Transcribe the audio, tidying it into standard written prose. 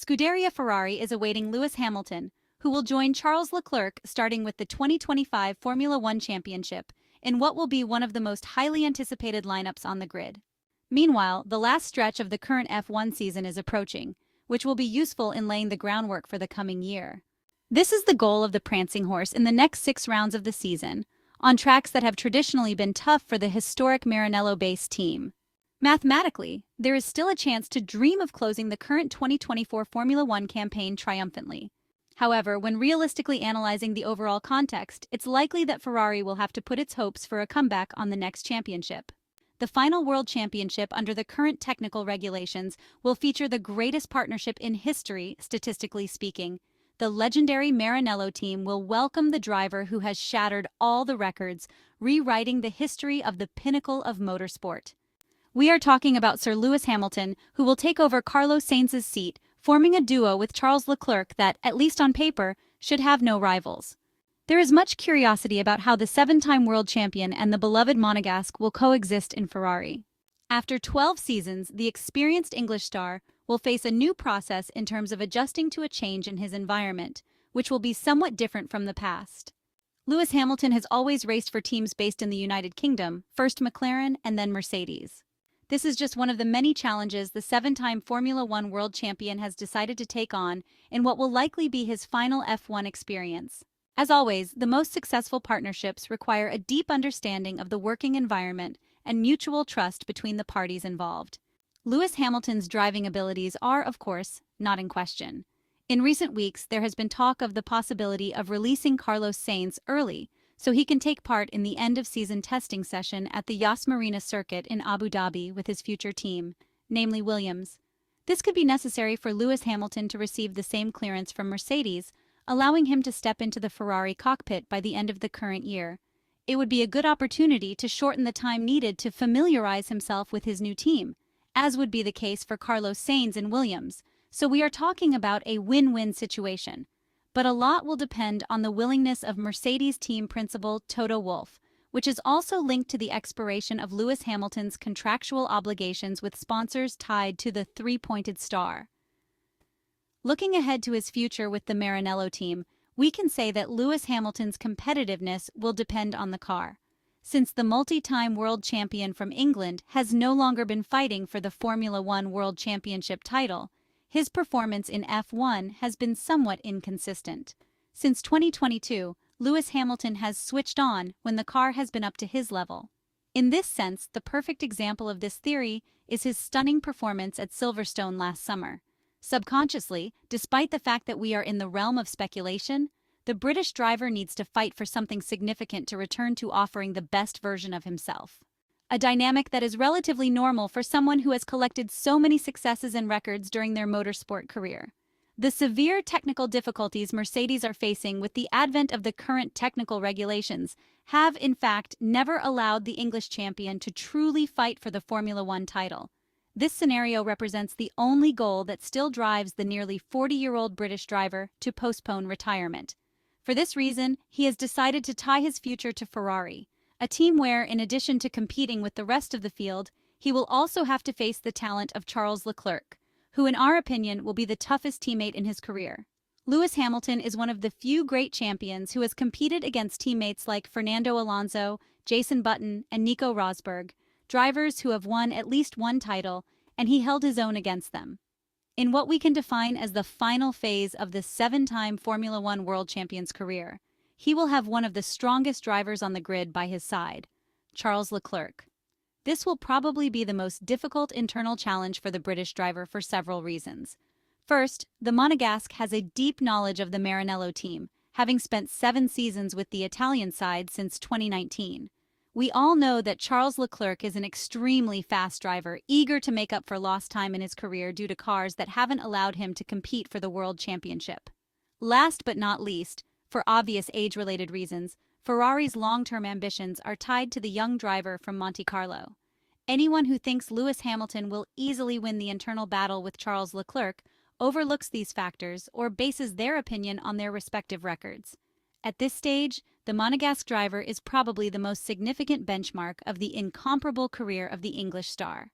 Scuderia Ferrari is awaiting Lewis Hamilton, who will join Charles Leclerc starting with the 2025 Formula One Championship in what will be one of the most highly anticipated lineups on the grid. Meanwhile, the last stretch of the current F1 season is approaching, which will be useful in laying the groundwork for the coming year. This is the goal of the Prancing Horse in the next 6 rounds of the season, on tracks that have traditionally been tough for the historic Maranello-based team. Mathematically, there is still a chance to dream of closing the current 2024 Formula One campaign triumphantly. However, when realistically analyzing the overall context, it's likely that Ferrari will have to put its hopes for a comeback on the next championship. The final World Championship under the current technical regulations will feature the greatest partnership in history, statistically speaking. The legendary Maranello team will welcome the driver who has shattered all the records, rewriting the history of the pinnacle of motorsport. We are talking about Sir Lewis Hamilton, who will take over Carlos Sainz's seat, forming a duo with Charles Leclerc that, at least on paper, should have no rivals. There is much curiosity about how the 7-time world champion and the beloved Monegasque will coexist in Ferrari. After 12 seasons, the experienced English star will face a new process in terms of adjusting to a change in his environment, which will be somewhat different from the past. Lewis Hamilton has always raced for teams based in the United Kingdom, first McLaren and then Mercedes. This is just one of the many challenges the 7-time Formula One world champion has decided to take on in what will likely be his final F1 experience. As always, the most successful partnerships require a deep understanding of the working environment and mutual trust between the parties involved. Lewis Hamilton's driving abilities are, of course, not in question. In recent weeks, there has been talk of the possibility of releasing Carlos Sainz early, so he can take part in the end-of-season testing session at the Yas Marina circuit in Abu Dhabi with his future team, namely Williams. This could be necessary for Lewis Hamilton to receive the same clearance from Mercedes, allowing him to step into the Ferrari cockpit by the end of the current year. It would be a good opportunity to shorten the time needed to familiarize himself with his new team, as would be the case for Carlos Sainz and Williams, so we are talking about a win-win situation. But a lot will depend on the willingness of Mercedes team principal Toto Wolff, which is also linked to the expiration of Lewis Hamilton's contractual obligations with sponsors tied to the three-pointed star. Looking ahead to his future with the Maranello team, we can say that Lewis Hamilton's competitiveness will depend on the car. Since the multi-time world champion from England has no longer been fighting for the Formula One World Championship title, his performance in F1 has been somewhat inconsistent. Since 2022, Lewis Hamilton has switched on when the car has been up to his level. In this sense, the perfect example of this theory is his stunning performance at Silverstone last summer. Subconsciously, despite the fact that we are in the realm of speculation, the British driver needs to fight for something significant to return to offering the best version of himself. A dynamic that is relatively normal for someone who has collected so many successes and records during their motorsport career. The severe technical difficulties Mercedes are facing with the advent of the current technical regulations have, in fact, never allowed the English champion to truly fight for the Formula One title. This scenario represents the only goal that still drives the nearly 40-year-old British driver to postpone retirement. For this reason, he has decided to tie his future to Ferrari, a team where, in addition to competing with the rest of the field, he will also have to face the talent of Charles Leclerc, who in our opinion will be the toughest teammate in his career. Lewis Hamilton is one of the few great champions who has competed against teammates like Fernando Alonso, Jason Button, and Nico Rosberg, drivers who have won at least one title, and he held his own against them. In what we can define as the final phase of the 7-time Formula One world champion's career, he will have one of the strongest drivers on the grid by his side, Charles Leclerc. This will probably be the most difficult internal challenge for the British driver for several reasons. First, the Monegasque has a deep knowledge of the Maranello team, having spent 7 seasons with the Italian side since 2019. We all know that Charles Leclerc is an extremely fast driver, eager to make up for lost time in his career due to cars that haven't allowed him to compete for the World Championship. Last but not least, for obvious age-related reasons, Ferrari's long-term ambitions are tied to the young driver from Monte Carlo. Anyone who thinks Lewis Hamilton will easily win the internal battle with Charles Leclerc overlooks these factors or bases their opinion on their respective records. At this stage, the Monegasque driver is probably the most significant benchmark of the incomparable career of the English star.